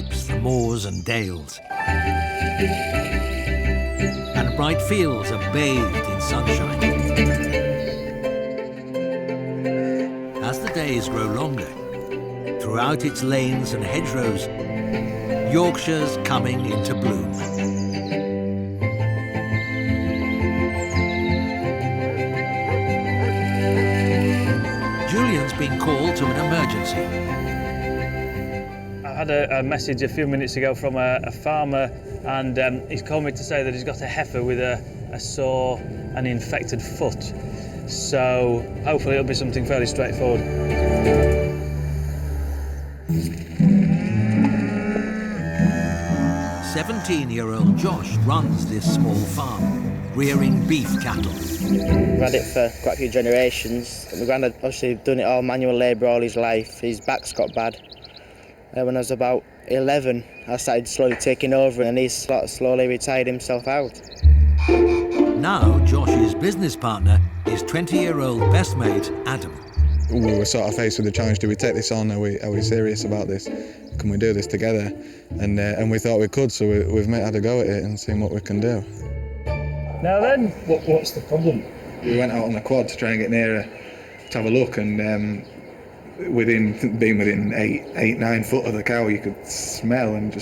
escapes the moors and dales. And bright fields are bathed in sunshine. As the days grow longer, throughout its lanes and hedgerows, Yorkshire's coming into bloom. Julian's been called to an emergency. I had a message a few minutes ago from a farmer, and he's called me to say that he's got a heifer with a sore and infected foot. So hopefully it'll be something fairly straightforward. 17-year-old Josh runs this small farm, rearing beef cattle. We've had it for quite a few generations. My granddad obviously done it all manual labour all his life. His back's got bad. When I was about 11, I started slowly taking over, and he's slowly retired himself out. Now Josh's business partner is 20-year-old best mate Adam. We were sort of faced with the challenge: do we take this on? Are we serious about this? Can we do this together? And we thought we could, so we've had a go at it and seen what we can do. Now then, what's the problem? We went out on the quad to try and get nearer to have a look, and being within 8-9 foot of the cow, you could smell and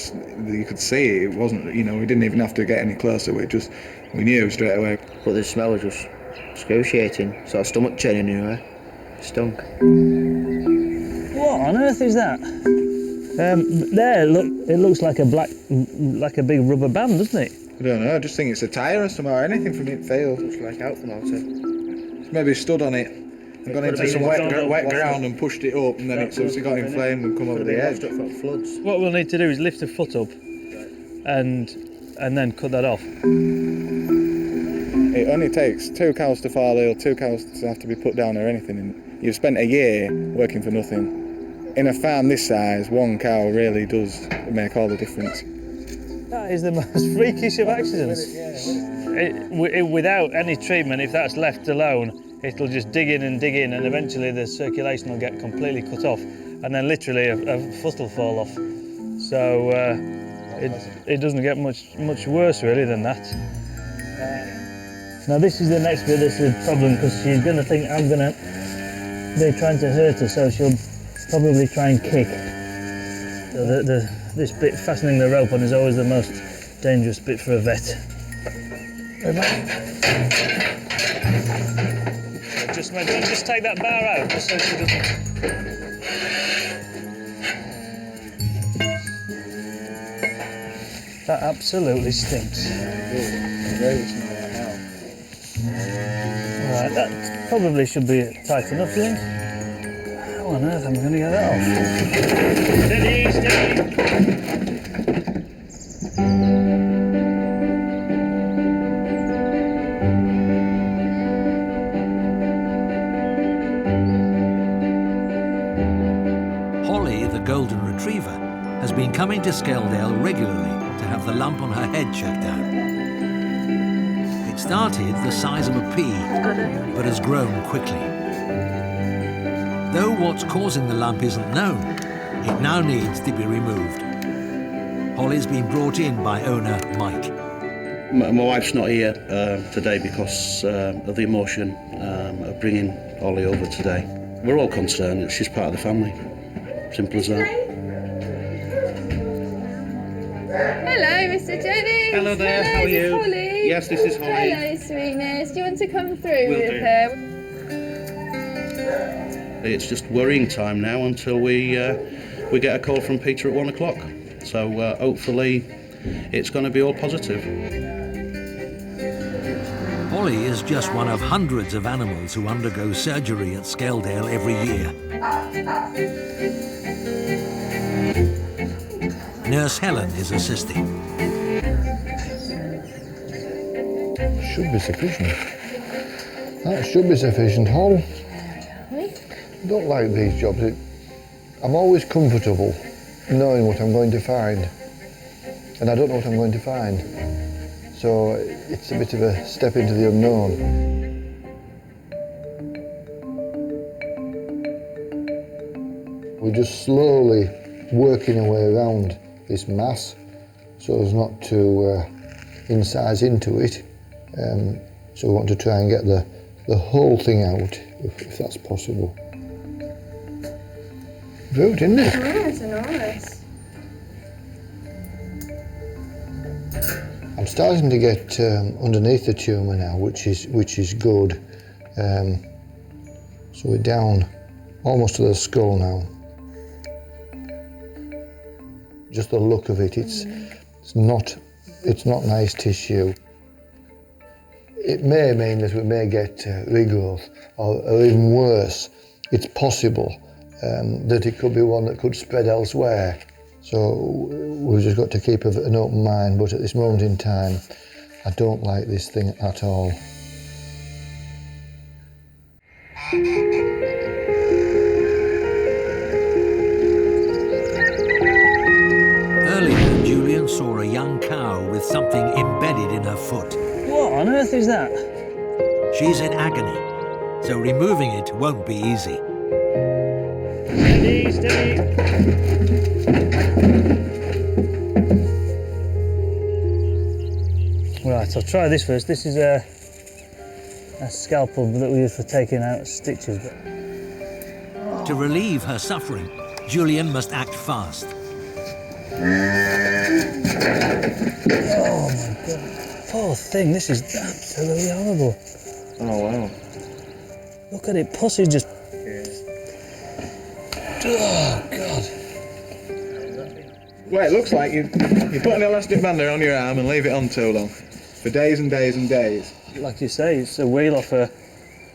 you could see it wasn't, we didn't even have to get any closer. We knew straight away. But the smell was just excruciating. Sort of stomach churning anyway. Stunk. What on earth is that? There, look, it looks like a big rubber band, doesn't it? I don't know, I just think it's a tyre or something, or anything from it failed. Looks like out from outside. Maybe stood on it and gone into some wet ground and pushed it up, and then it's obviously got inflamed and come over the edge. Floods. What we'll need to do is lift the foot up and then cut that off. It only takes 2 cows to fall ill, 2 cows to have to be put down or anything, and you've spent a year working for nothing. In a farm this size, 1 cow really does make all the difference. That is the most freakish of accidents. Without any treatment, if that's left alone, it'll just dig in, and eventually the circulation will get completely cut off, and then literally a foot will fall off. So it doesn't get much worse really than that. Now this is the next bit that's the problem, because she's going to think I'm going to be trying to hurt her, so she'll probably try and kick. So this bit, fastening the rope on, is always the most dangerous bit for a vet. Just take that bar out, just so she doesn't... That absolutely stinks. Right, that probably should be tight enough, do you think? How on earth am I going to get that off? Steady! Holly, the golden retriever, has been coming to Skeldale regularly to have the lump on her head checked out. It started the size of a pea, but has grown quickly. Though what's causing the lump isn't known, it now needs to be removed. Holly's been brought in by owner Mike. My wife's not here today because of the emotion of bringing Holly over today. We're all concerned. She's part of the family. Simple as that. Hello, Mr. Jennings. Hello there, how are you? Holly. Yes, this is Holly. Hello, sweetness. Do you want to come through Will with do. her? It's just worrying time now until we get a call from Peter at 1 o'clock. So hopefully it's going to be all positive. Holly is just one of hundreds of animals who undergo surgery at Skeldale every year. Nurse Helen is assisting. Should be sufficient. That should be sufficient, Holly. I don't like these jobs. I'm always comfortable knowing what I'm going to find. And I don't know what I'm going to find. So it's a bit of a step into the unknown. We're just slowly working our way around this mass so as not to incise into it. So we want to try and get the whole thing out, if that's possible. Brute, isn't it? Yeah, it's enormous. I'm starting to get underneath the tumour now, which is good. So we're down almost to the skull now. Just the look of it, it's not nice tissue. It may mean that we may get regrowth, or even worse, it's possible that it could be one that could spread elsewhere. So we've just got to keep an open mind, but at this moment in time, I don't like this thing at all. Earlier, Julian saw a young cow with something embedded in her foot. What on earth is that? She's in agony, so removing it won't be easy. Steady, steady. Right, I'll try this first. This is a scalpel that we use for taking out stitches. To relieve her suffering, Julian must act fast. Oh my God. Poor thing, this is absolutely horrible. Oh wow. Look at it, pussy just... Oh God. Well, it looks like you put an elastic band around your arm and leave it on too long. For days and days and days. Like you say, it's a wheel off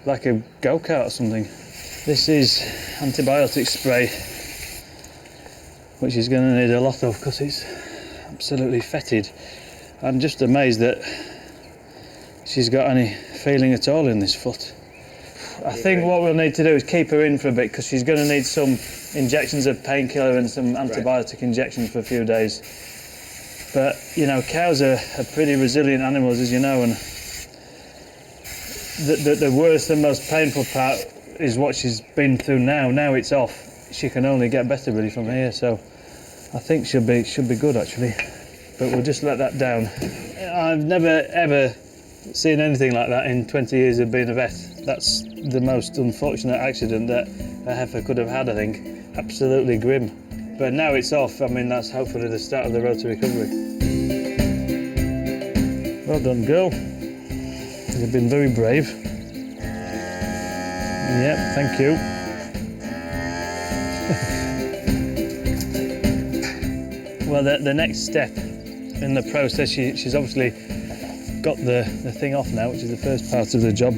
like a go-kart or something. This is antibiotic spray, which is going to need a lot of because it's absolutely fetid. I'm just amazed that she's got any feeling at all in this foot. I think what we'll need to do is keep her in for a bit because she's going to need some injections of painkiller and some antibiotic injections for a few days. But, you know, cows are pretty resilient animals, as you know, and the worst and most painful part is what she's been through now. Now it's off. She can only get better really from here, so I think she'll be good actually. But we'll just let that down. I've never ever seen anything like that in 20 years of being a vet. That's the most unfortunate accident that a heifer could have had, I think. Absolutely grim. But now it's off. I mean, that's hopefully the start of the road to recovery. Well done, girl. You've been very brave. Yep, thank you. Well, the next step in the process, she's obviously got the thing off now, which is the first part of the job.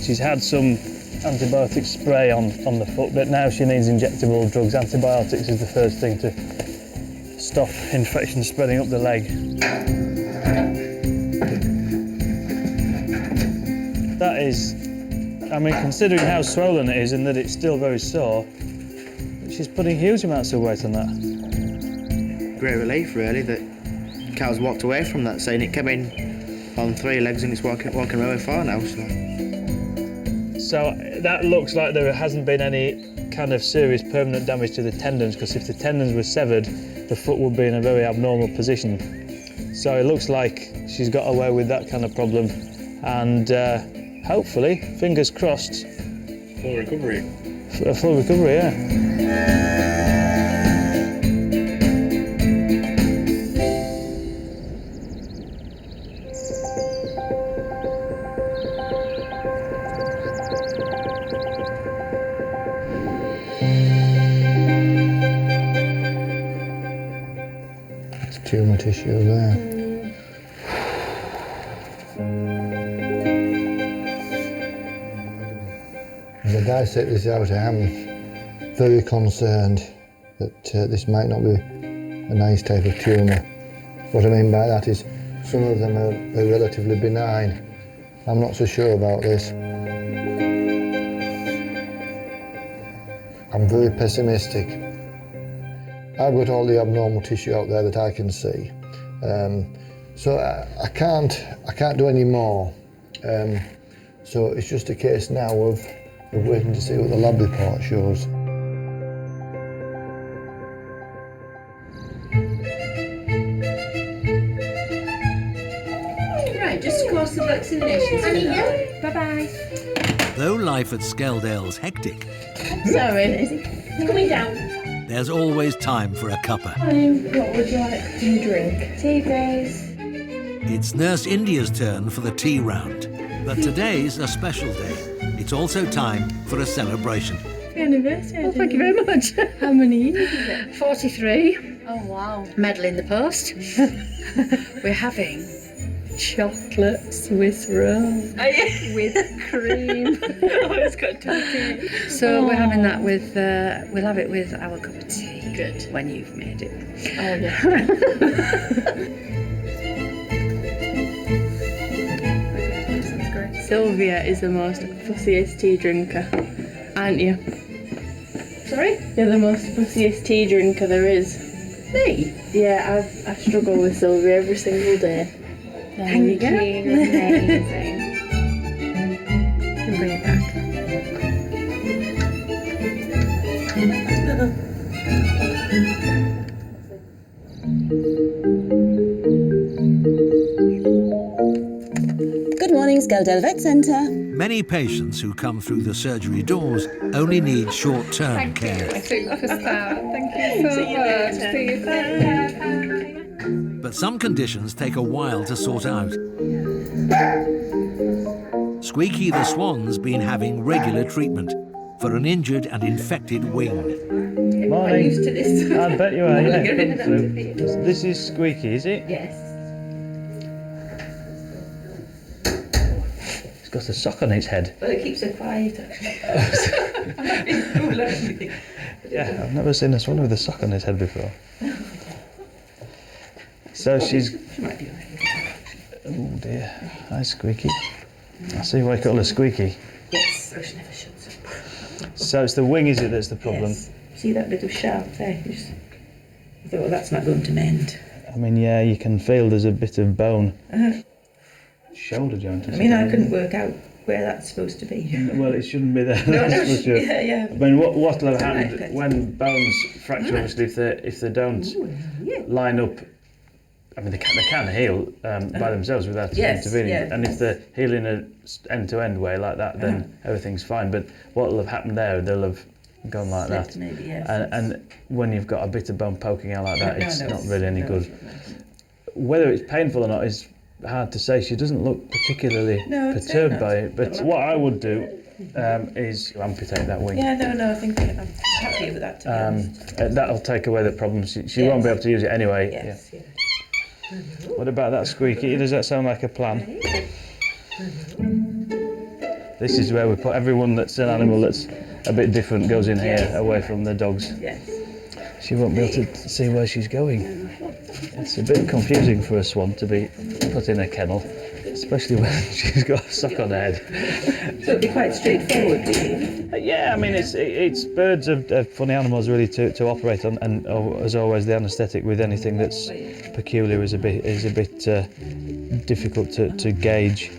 She's had some antibiotic spray on the foot, but now she needs injectable drugs. Antibiotics is the first thing to stop infection spreading up the leg. That is, I mean, considering how swollen it is and that it's still very sore, she's putting huge amounts of weight on that. Great relief really that cow's walked away from that, saying it came in on 3 legs and it's walking really far now. So that looks like there hasn't been any kind of serious permanent damage to the tendons, because if the tendons were severed, the foot would be in a very abnormal position. So it looks like she's got away with that kind of problem, and hopefully, fingers crossed, Full recovery. a full recovery, yeah. Tumour tissue there. As I dissect this out, I am very concerned that this might not be a nice type of tumour. What I mean by that is some of them are relatively benign. I'm not so sure about this. I'm very pessimistic. I've got all the abnormal tissue out there that I can see, so I can't do any more. So it's just a case now of waiting to see what the lab report shows. pause the vaccinations. Bye-bye. Though life at Skeldale's hectic, Sorry, it's coming down. there's always time for a cuppa. What would you like to drink? Tea, please. It's Nurse India's turn for the tea round. But today's a special day. It's also time for a celebration. Anniversary. Well, thank you very much. How many years is it? 43. Oh, wow. Medal in the post. We're having chocolate Swiss roll with cream. Oh, it's got turkey. So we're having that with, we'll have it with our cup of tea. Good. When you've made it. Oh, yeah. Sylvia is the most fussiest tea drinker, aren't you? Sorry? You're the most fussiest tea drinker there is. Me? Yeah, I struggle with Sylvia every single day. Thank you. Amazing. You can bring it back. Good morning, Skeldale Vet Centre. Many patients who come through the surgery doors only need short-term care. Thank you so much. But some conditions take a while to sort out. Squeaky the swan's been having regular treatment for an injured and infected wing. Morning. I'm used to this. I bet you are, yeah. Get rid of Come that. through. This is Squeaky, is it? Yes. He's got a sock on his head. Well, it keeps her quiet, actually. Yeah, I've never seen a swan with a sock on his head before. So she's... She might be alright. Oh dear. Hi, Squeaky. I see why you call her Squeaky. Yes, so she never shuts up. So it's the wing, is it, that's the problem? Yes. See that little sharp there? I thought, well, that's not going to mend. I mean, yeah, you can feel there's a bit of bone. Shoulder joint. I mean, I couldn't work out where that's supposed to be. Well, it shouldn't be there. No, that's for sure. yeah. I mean, what'll have It's all right, happened but- when bones fracture? Obviously, if they don't line up, I mean, they can heal by themselves without Yes, intervening. yeah. And if they're healing an end-to-end way like that, then everything's fine. But what'll have happened there? They'll have gone like Slipped that. maybe, yes. And when you've got a bit of bone poking out like that, No, it's no, not really any no, good. no. Whether it's painful or not is hard to say. She doesn't look particularly No, I'd say perturbed not. by it. But what I would do is amputate that wing. Yeah, no, I think I'm happy with that, to be honest. That'll take away the problem. She won't be able to use it anyway. Yes, yeah. What about that, Squeaky? Does that sound like a plan? This is where we put everyone that's an animal that's a bit different goes in here, away from the dogs. Yes. She won't be able to see where she's going. It's a bit confusing for a swan to be put in a kennel, especially when she's got a sock on her head. So it'd be quite straightforward, do you? Yeah, I mean, it's birds are funny animals really to operate on, and as always, the anaesthetic with anything that's peculiar is a bit difficult to gauge.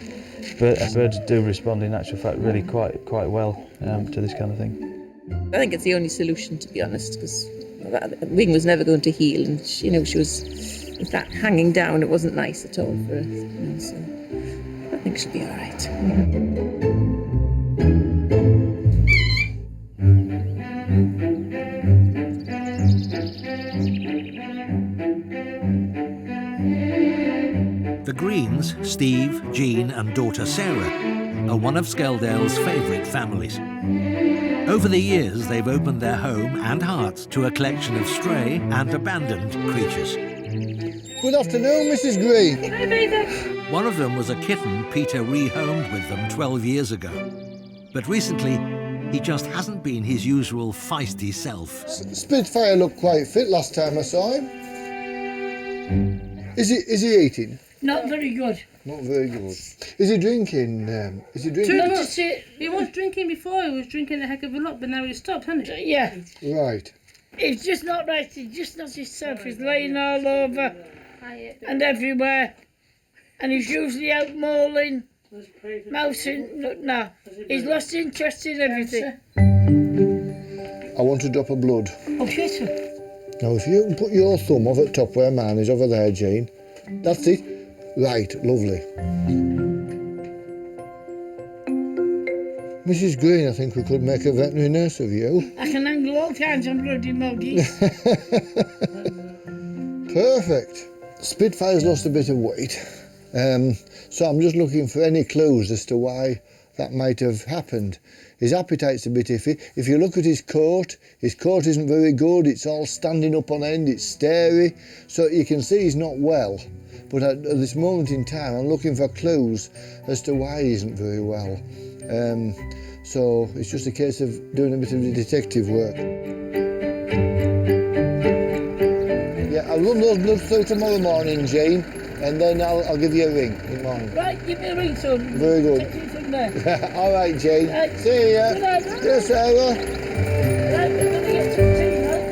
But birds do respond, in actual fact, really quite well to this kind of thing. I think it's the only solution, to be honest, because the wing was never going to heal, and she was, with that hanging down, it wasn't nice at all for her. So I think she'll be all right. The Greens, Steve, Jean and daughter Sarah, are one of Skeldale's favourite families. Over the years, they've opened their home and hearts to a collection of stray and abandoned creatures. Good afternoon, Mrs. Green. Hi, baby. One of them was a kitten Peter rehomed with them 12 years ago. But recently, he just hasn't been his usual feisty self. Spitfire looked quite fit last time I saw him. Is he eating? Not very good. Not very good. Is he drinking? Too much. He was drinking before, he was drinking a heck of a lot, but now he's stopped, hasn't he? Yeah. Right. He's just not right. He's just not himself. He's laying all over and everywhere. And he's usually out mauling, mousing. Look now. He's lost interest in everything. I want to drop a blood. Oh, shit. Now, if you can put your thumb over the top where mine is over there, Jane. That's it. Right, lovely. Mrs. Green, I think we could make a veterinary nurse of you. I can handle all kinds of bloody moggies. Perfect. Spitfire's lost a bit of weight, so I'm just looking for any clues as to why that might have happened. His appetite's a bit iffy. If you look at his coat isn't very good. It's all standing up on end, it's starey, so you can see he's not well. But at this moment in time, I'm looking for clues as to why he isn't very well. So it's just a case of doing a bit of detective work. Yeah, I'll run those bloods through tomorrow morning, Jane, and then I'll give you a ring in the morning. Right, give me a ring, son. Very good. Take it from there. All right, Jane. Right. See ya. Good night. Yes, Sarah. Right, we're going to get some tea, right?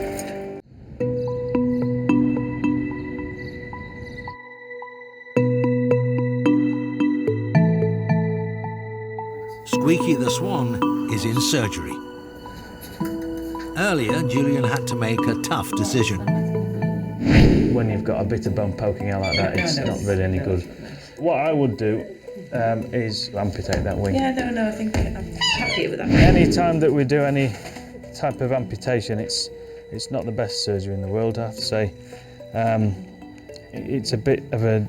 Squeaky the swan is in surgery. Earlier, Julian had to make a tough decision. When you've got a bit of bone poking out like that, it's not really any good. What I would do is amputate that wing. Yeah, no, I think I'm happy with that. Any time that we do any type of amputation, it's not the best surgery in the world, I have to say. It's a bit of a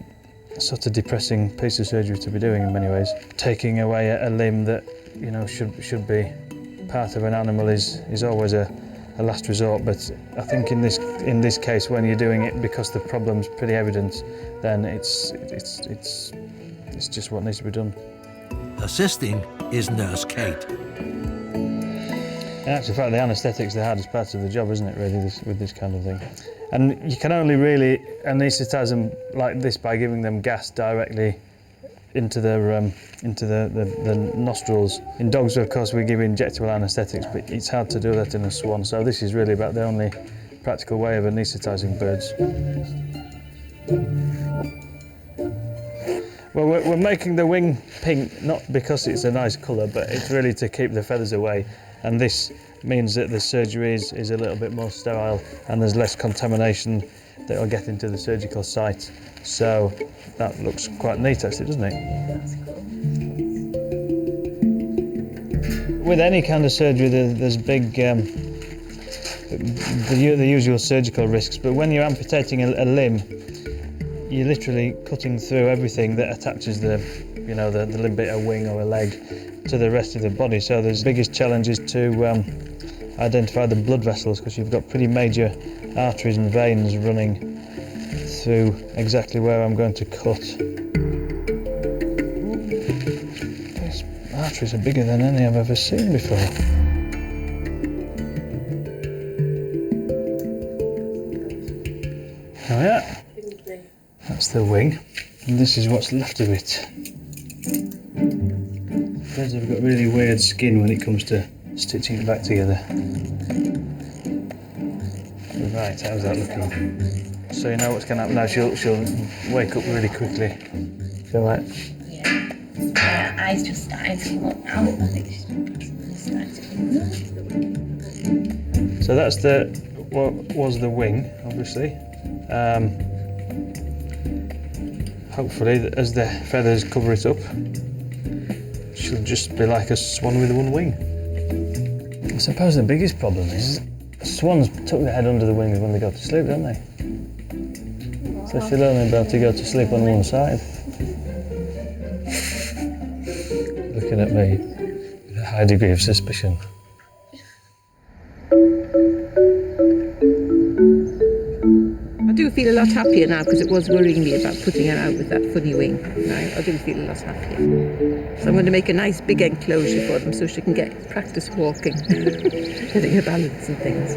sort of depressing piece of surgery to be doing in many ways. Taking away a limb that, you know, should be part of an animal is always a last resort, but I think in this case, when you're doing it because the problem's pretty evident, then it's just what needs to be done. Assisting is Nurse Kate. In actual fact, the anaesthetic's the hardest part of the job, isn't it, really, with this kind of thing? And you can only really anaesthetise them like this by giving them gas directly into the nostrils. In dogs, of course, we give injectable anaesthetics, but it's hard to do that in a swan, so this is really about the only practical way of anaesthetising birds. Well, we're making the wing pink, not because it's a nice colour, but it's really to keep the feathers away. And this means that the surgery is a little bit more sterile and there's less contamination that will get into the surgical site. So that looks quite neat, actually, doesn't it? That's cool. With any kind of surgery, there's big, the usual surgical risks, but when you're amputating a limb, you're literally cutting through everything that attaches the limb bit, a wing or a leg, to the rest of the body. So the biggest challenge is to identify the blood vessels, because you've got pretty major arteries and veins running through exactly where I'm going to cut. These arteries are bigger than any I've ever seen before. Oh yeah. That's the wing, and this is what's left of it. Birds have got really weird skin when it comes to stitching it back together. Right, how's that looking? So you know what's going to happen now, she'll wake up really quickly. Feel like? Yeah. Eyes just starting to come up now. I think she's starting to come up. So that's what was the wing, obviously. Hopefully, as the feathers cover it up, she'll just be like a swan with one wing. I suppose the biggest problem is swans tuck their head under the wings when they go to sleep, don't they? So she'll only be able to go to sleep on one side. Looking at me with a high degree of suspicion. I do feel a lot happier now, because it was worrying me about putting her out with that funny wing. I do feel a lot happier. So I'm going to make a nice big enclosure for them so she can get practice walking, getting her balance and things.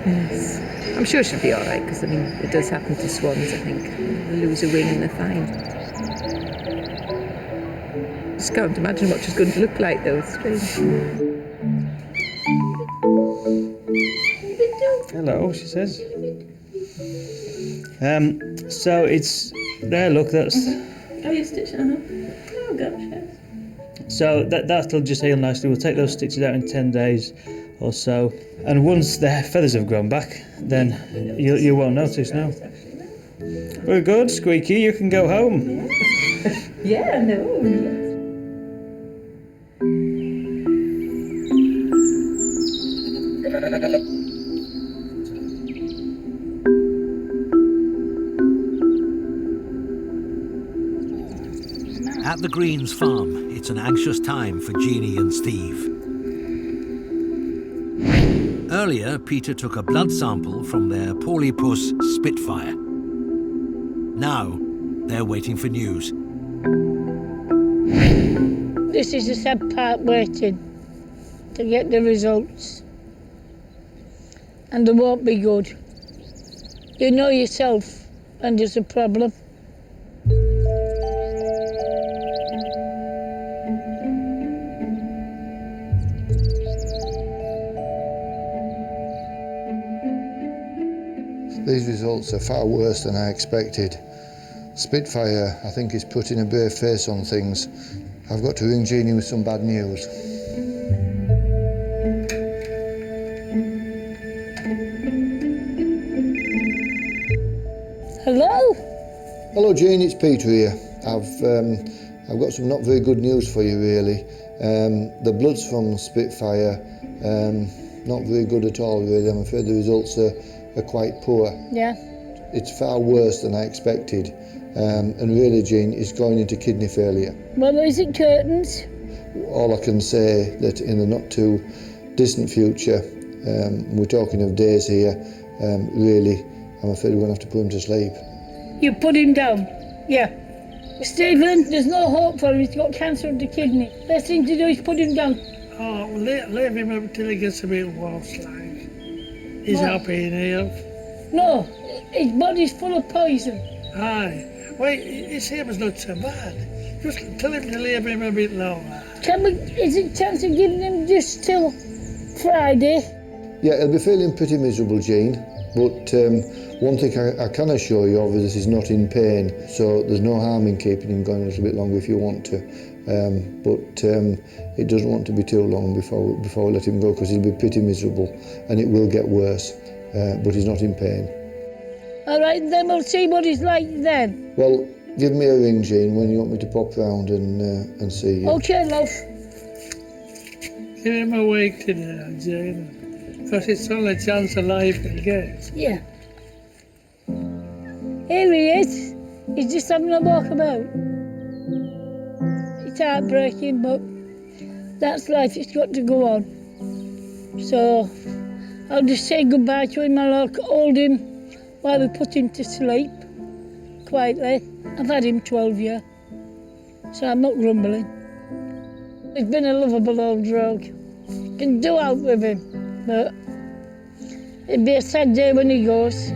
Yes. I'm sure she'll be all right, because I mean, it does happen to swans, I think. They lose a wing and they're fine. Just can't imagine what she's going to look like, though. It's strange. Hello, she says. So it's there. Look, that's. Oh, you stitched it. Oh gosh, yes. So that'll just heal nicely. We'll take those stitches out in 10 days or so, and once the feathers have grown back, then you won't notice. No. We're good, Squeaky. You can go home. Yeah, no. At the Greens farm, it's an anxious time for Jeannie and Steve. Earlier, Peter took a blood sample from their poorly puss Spitfire. Now, they're waiting for news. This is the sad part, waiting to get the results. And they won't be good. You know yourself when there's a problem. These results are far worse than I expected. Spitfire, I think, is putting a bare face on things. I've got to ring Jeannie with some bad news. Hello? Hello, Jean, it's Peter here. I've got some not very good news for you, really. The blood's from Spitfire, not very good at all, really. I'm afraid the results are quite poor. Yeah. It's far worse than I expected. And really, Jean, it's going into kidney failure. Well, is it curtains? All I can say that in the not too distant future, we're talking of days here, really, I'm afraid we're going to have to put him to sleep. You put him down? Yeah. Stephen, there's no hope for him. He's got cancer of the kidney. Best thing to do is put him down. Oh, leave him up till he gets a bit worse, like. He's happy in here. No, his body's full of poison. Aye. Well, his hair's not so bad. Just tell him to leave him a bit longer. Is it a chance of giving him just till Friday? Yeah, he'll be feeling pretty miserable, Jean. But one thing I can assure you of is that he's not in pain, so there's no harm in keeping him going a little bit longer if you want to. But it doesn't want to be too long before we let him go, because he'll be pretty miserable and it will get worse. But he's not in pain. All right, then we'll see what he's like then. Well, give me a ring, Jean, when you want me to pop round and see you. Okay, love. Give him a week today, Jane. Because it's the only chance of life he'll get. Yeah. Here he is. He's just having a walk about. It's heartbreaking, but that's life. It's got to go on. So I'll just say goodbye to him. I'll hold him while we put him to sleep, quietly. I've had him 12 years, so I'm not grumbling. He's been a lovable old rogue. Can do out with him, but it'd be a sad day when he goes.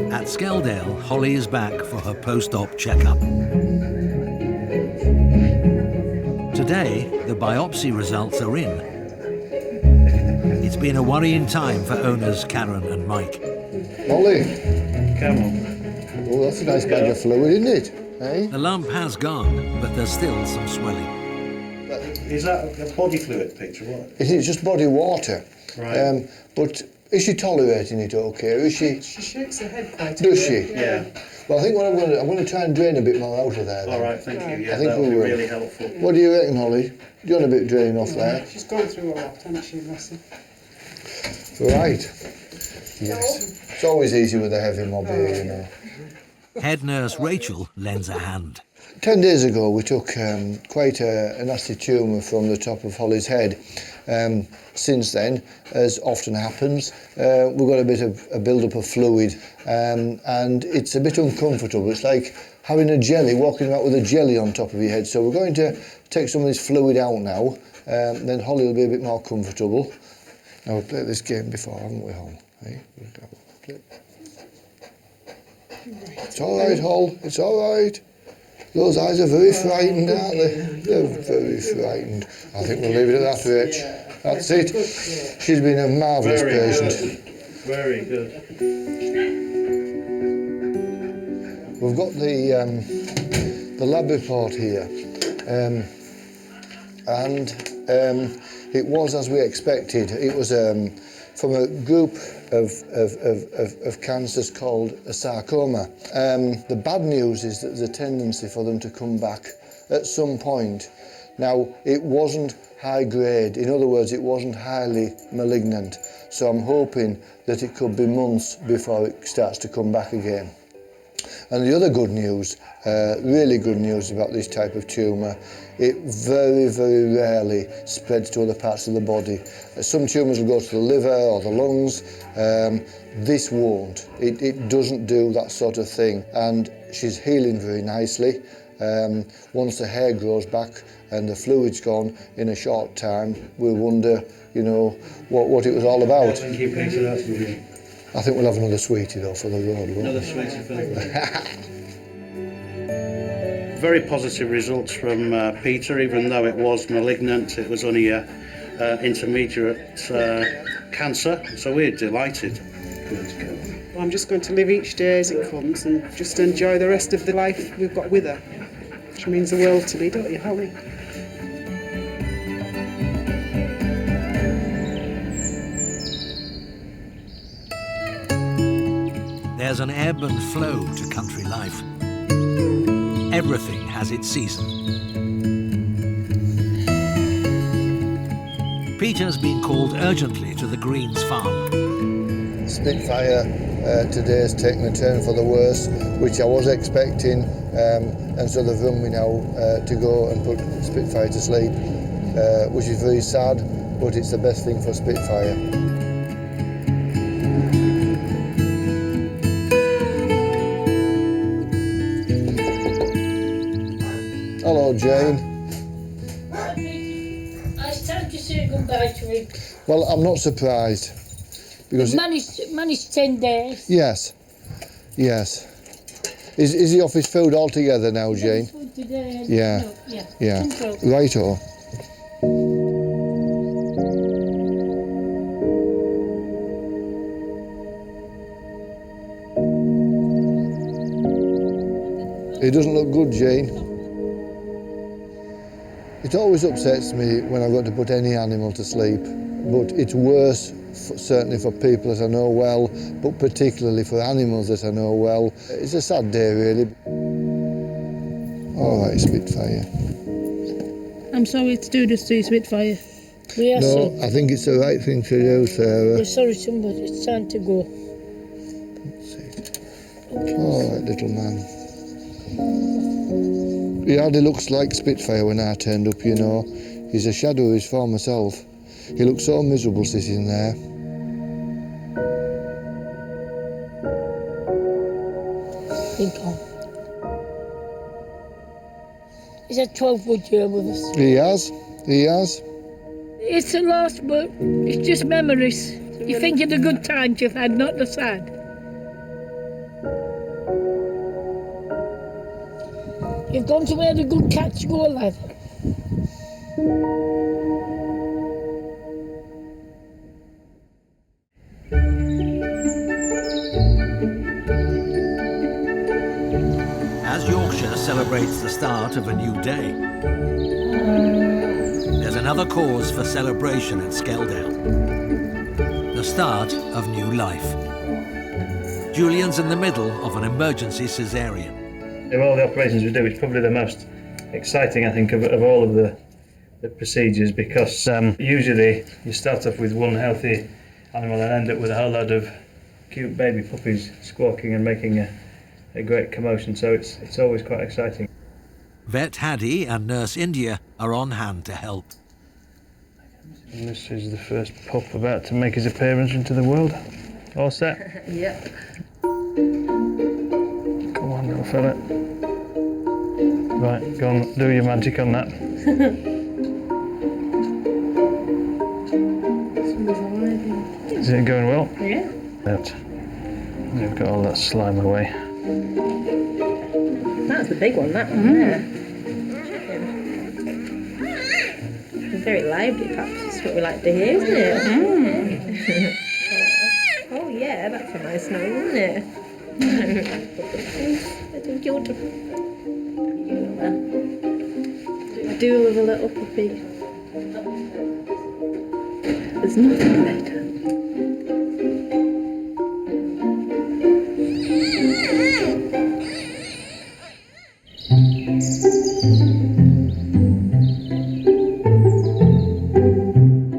At Skeldale, Holly is back for her post-op checkup. Today, the biopsy results are in. It's been a worrying time for owners Karen and Mike. Holly. Come on. Oh, that's a nice bag of fluid, isn't it? Eh? The lump has gone, but there's still some swelling. Is that a body fluid picture? What? It's just body water. Right. But is she tolerating it okay? Is she? She shakes her head quite a bit. Does she? Yeah. Well, I think what I'm going to try and drain a bit more out of there. Then. All right, thank you. Yeah, I think that would be will. really helpful. What do you reckon, Holly? Do you want a bit draining off there? She's gone through a lot, hasn't she, Leslie? Right. Yes. It's always easy with a heavy mob here, you know. Head nurse Rachel lends a hand. 10 days ago, we took quite a nasty tumour from the top of Holly's head. Since then, as often happens, we've got a bit of a build-up of fluid, and it's a bit uncomfortable. It's like having a jelly, walking about with a jelly on top of your head. So we're going to take some of this fluid out now, then Holly will be a bit more comfortable. Now, we've played this game before, haven't we, Hol? Hey? It's all right, Hol, it's all right. Those eyes are very frightened, aren't they? They're very frightened. I think we'll leave it at that, Rich. That's it. She's been a marvellous patient. Very good. We've got the lab report here, and it was as we expected. It was from a group of cancers called a sarcoma. The bad news is that there's a tendency for them to come back at some point. Now, it wasn't high grade, in other words, it wasn't highly malignant, so I'm hoping that it could be months before it starts to come back again. And the other good news, really good news about this type of tumour, it very, very rarely spreads to other parts of the body. Some tumours will go to the liver or the lungs. This won't. It doesn't do that sort of thing. And she's healing very nicely. Once the hair grows back and the fluid's gone in a short time, we'll wonder, you know, what it was all about. Thank you, Peter. That's brilliant. I think we'll have another sweetie though for the road. Another sweetie for the road. Very positive results from Peter, even though it was malignant. It was only intermediate cancer, so we're delighted. I'm just going to live each day as it comes and just enjoy the rest of the life we've got with her, which means the world to me, don't you, Holly? There's an ebb and flow to country life. Everything has its season. Peter's been called urgently to the Greens farm. Spitfire today has taken a turn for the worse, which I was expecting, and so they've run me now to go and put Spitfire to sleep, which is very sad, but it's the best thing for Spitfire. Hello, Jane. It's time to say goodbye to him. Well, I'm not surprised because Managed 10 days. Yes, yes. Is he off his food altogether now, Jane? Food today. Yeah, No, yeah. Control. Righto. It doesn't look good, Jane. It always upsets me when I've got to put any animal to sleep, but it's worse certainly for people that I know well, but particularly for animals that I know well. It's a sad day, really. All right, Spitfire. I'm sorry to do this to you, Spitfire. No, I think it's the right thing to do, Sarah. We're sorry, somebody. It's time to go. All right, little man. He hardly looks like Spitfire when I turned up, you know. He's a shadow of his former self. He looked so miserable sitting there. Think on. He's had 12 good years with us. He has. It's a loss, but it's just memories. You think of the good times you've had, not the sad. You've gone to where the good cats go, lad. As Yorkshire celebrates the start of a new day, there's another cause for celebration at Skeldale. The start of new life. Julian's in the middle of an emergency Cesarean. Of all the operations we do, it's probably the most exciting, I think, of all of the procedures, because usually you start off with one healthy animal and end up with a whole load of cute baby puppies squawking and making a great commotion, so it's always quite exciting. Vet Hattie and Nurse India are on hand to help. And this is the first pup about to make his appearance into the world. All set? Yep. Come on, little fella. Right, go on, do your magic on that. Is it going well? Yeah. That. We've got all that slime away. That's the big one, that one there. It's very lively, perhaps. It's what we like to hear, isn't it? Oh yeah, that's a nice noise, isn't it? Thank you. I do love a little puppy. There's nothing better.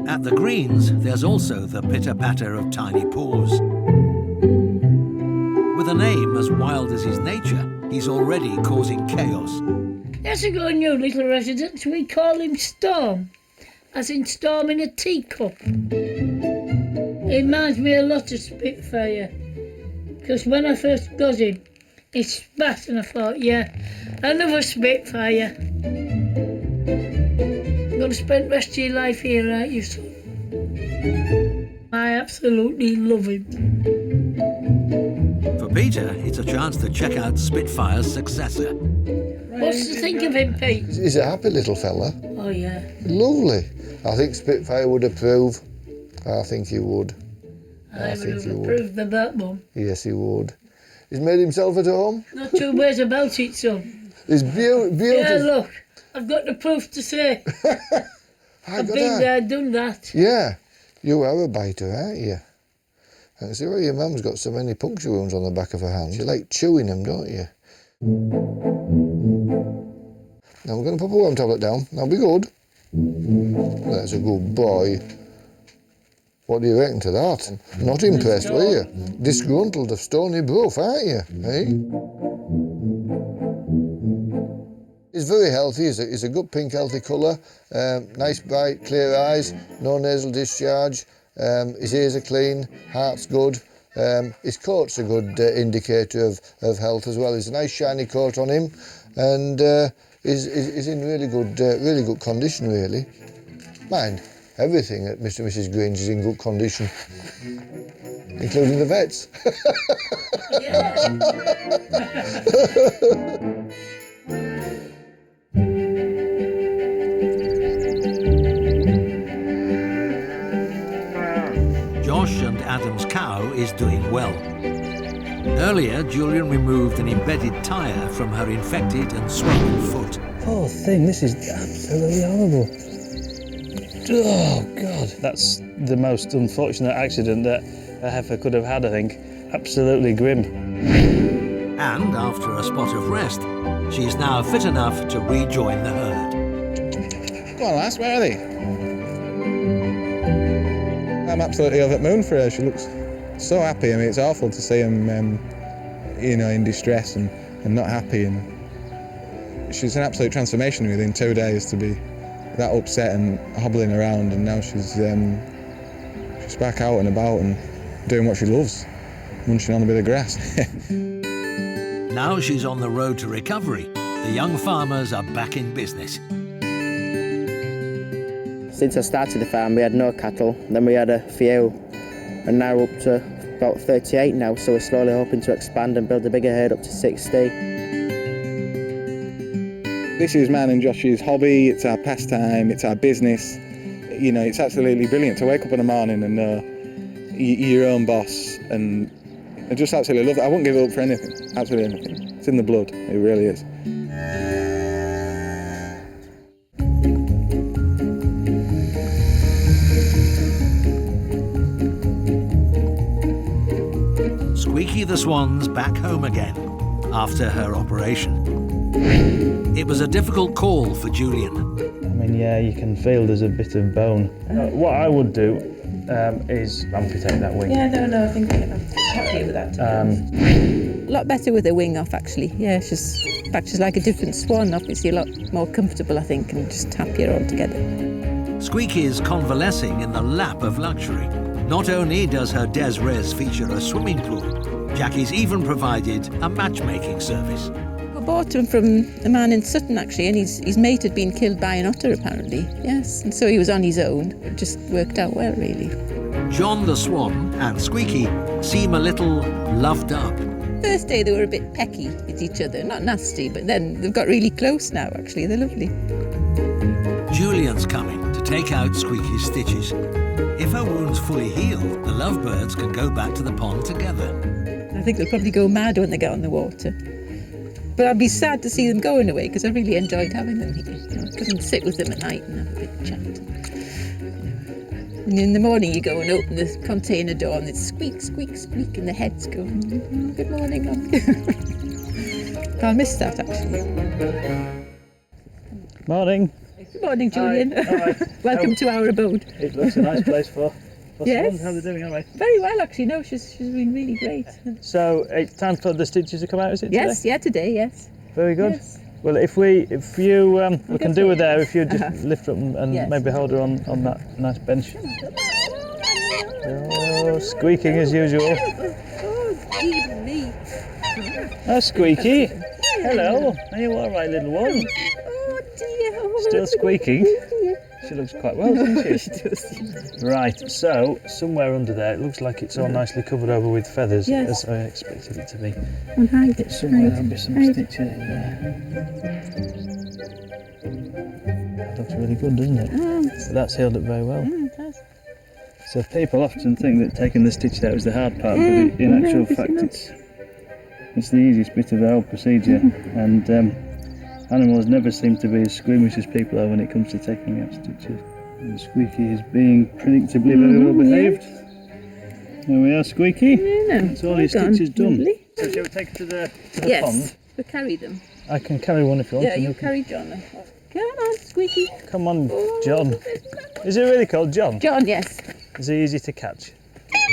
At the greens, there's also the pitter-patter of tiny paws. With a name as wild as his nature, he's already causing chaos. As we got a new little resident, we call him Storm, as in storm in a teacup. He reminds me a lot of Spitfire, because when I first got him, he spat and I thought, yeah, another Spitfire. You're going to spend the rest of your life here, aren't you, son? I absolutely love him. For Peter, it's a chance to check out Spitfire's successor. What's to think of him, Pete? He's a happy little fella. Oh, yeah. Lovely. I think Spitfire would approve. I think he would. I would have approved of that, Mum. Yes, he would. He's made himself at home. Not two ways about it, son. He's beautiful. Yeah, look, I've got the proof to say. I've been there, done that. Yeah, you are a biter, aren't you? I can see why your mum's got so many puncture wounds on the back of her hands. You like chewing them, don't you? Now we're going to put a worm tablet down. That'll be good. That's a good boy. What do you reckon to that? Not impressed, were you? Disgruntled of Stony Brook, aren't you? Eh? He's very healthy. He's a good pink, healthy colour. Nice, bright, clear eyes. No nasal discharge. His ears are clean. Heart's good. His coat's a good indicator of health as well. There's a nice shiny coat on him, and he's in really good condition, really. Mind, everything at Mr. and Mrs. Green's is in good condition, including the vets. Josh and Adam's cow is doing well. Earlier, Julian removed an embedded tyre from her infected and swollen foot. Poor thing, this is absolutely horrible. Oh, God. That's the most unfortunate accident that a heifer could have had, I think. Absolutely grim. And after a spot of rest, she is now fit enough to rejoin the herd. Go on, lass, where are they? I'm absolutely over the moon for her. She looks so happy. I mean, it's awful to see him, in distress and not happy. And she's an absolute transformation within 2 days to be that upset and hobbling around. And now she's back out and about and doing what she loves, munching on a bit of grass. Now she's on the road to recovery. The young farmers are back in business. Since I started the farm, we had no cattle, then we had a few, and now we're up to about 38 now, so we're slowly hoping to expand and build a bigger herd up to 60. This is mine and Josh's hobby, it's our pastime, it's our business. You know, it's absolutely brilliant to wake up in the morning and know you're your own boss, and I just absolutely love it. I wouldn't give it up for anything, absolutely anything. It's in the blood, it really is. Squeaky the Swan's back home again after her operation. It was a difficult call for Julian. I mean, yeah, you can feel there's a bit of bone. What I would do is amputate that wing. Yeah, no, I think I'm happy with that. A lot better with the wing off, actually. Yeah, she's like a different swan, obviously a lot more comfortable, I think, and just happier altogether. Squeaky is convalescing in the lap of luxury. Not only does her Des Res feature a swimming pool, Jackie's even provided a matchmaking service. I bought him from a man in Sutton, actually, and his mate had been killed by an otter, apparently. Yes, and so he was on his own. It just worked out well, really. John the Swan and Squeaky seem a little loved up. First day they were a bit pecky at each other, not nasty, but then they've got really close now, actually. They're lovely. Julian's coming to take out Squeaky's stitches. If her wound's fully healed, the lovebirds can go back to the pond together. I think they'll probably go mad when they get on the water. But I'd be sad to see them going away because I really enjoyed having them here. You know, come and sit with them at night and have a bit of chat. And in the morning you go and open the container door and it's squeak, squeak, squeak and the head's going, oh, good morning. I'll miss that actually. Morning. Good morning, Julian. Hi. All right. Welcome to our abode. It looks a nice place for yes. swans. How are they doing? All right. Very well actually. No, she's been really great. So it's time for the stitches to come out, is it? Yes, today? yeah, today, yes. Very good. Yes. Well, if you we can do her there. If you just lift her up and Yes. maybe hold her on that nice bench. Oh, squeaking as usual. Oh, even me. Oh, Squeaky. Hello. Are you all right, little one? Oh dear. Still squeaking. She looks quite well, doesn't she? She does. Right, so somewhere under there, it looks like it's all nicely covered over with feathers, Yes. as I expected it to be. And hide But it. somewhere there'll be some stitches in there. That looks really good, doesn't it? So that's healed up very well. It does. So people often think that taking the stitches out is the hard part, but in actual fact it's the easiest bit of the whole procedure. And animals never seem to be as squeamish as people are when it comes to taking out stitches. And Squeaky is being predictably very well behaved. There we are, Squeaky. That's all your stitches done. Lovely. So shall we take it to the Yes, pond? we'll carry them. I can carry one if you want. Yeah, you carry John. Come on, Squeaky. Come on, John. Is it really called John? John, yes. Is he easy to catch?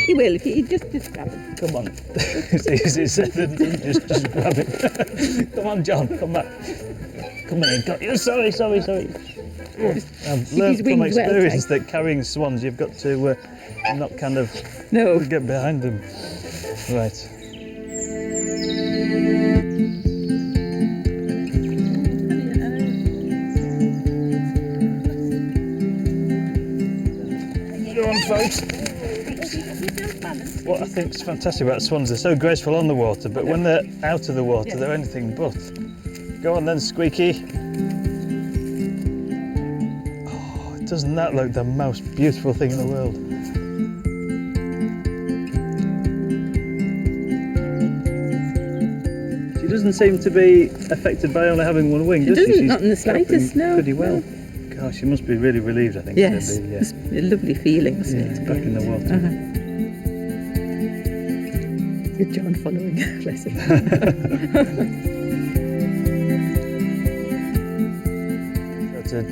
He will if you just grab him. Come on. It's easy said than done. Just grab him. Come on, John. Come back. Come on. Got you. Sorry. I've learned from experience that carrying swans, you've got to not kind of get behind them. Right. Go on, folks. What I think is fantastic about swans, they're so graceful on the water, but when they're out of the water, they're anything but. Go on then, Squeaky. Oh, doesn't that look the most beautiful thing in the world? She doesn't seem to be affected by only having one wing, does she? She's not in the slightest, no. Pretty well. Gosh, she must be really relieved, I think. Yes, to be, it's a lovely feeling, isn't it? Back in the water. Good John following, bless him.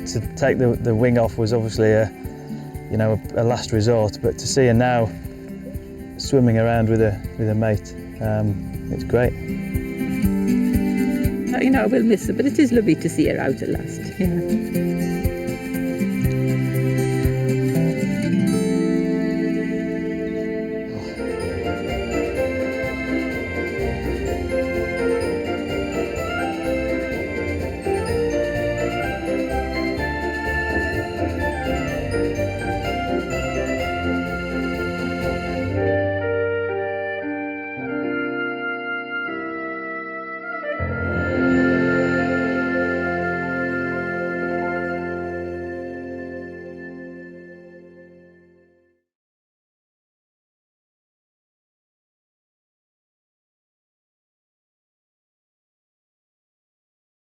To take the wing off was obviously a last resort, but to see her now swimming around with a mate, it's great. I will miss her, but it is lovely to see her out at last. Yeah.